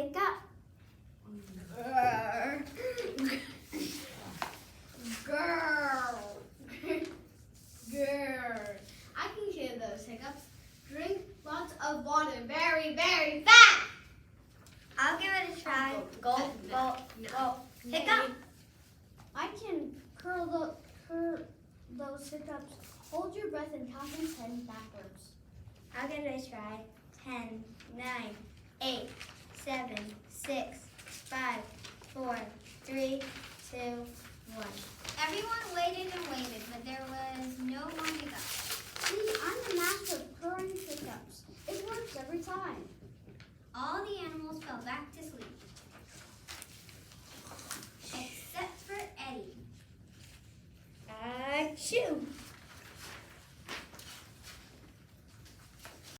Hiccup. Girl. Girl. I can hear those hiccups. Drink lots of water very, very fast. I'll give it a try. Go. Hiccup. I can curl those hiccups. Hold your breath and count in 10 backwards. I'll give it a try. 10, 9, 8, 7, 6, 5, 4, 3, 2, 1. Everyone waited and waited, but there was no more hiccups. See, I'm the master of purring hiccups. It works every time. All the animals fell back to sleep. Except for Eddie. Achoo!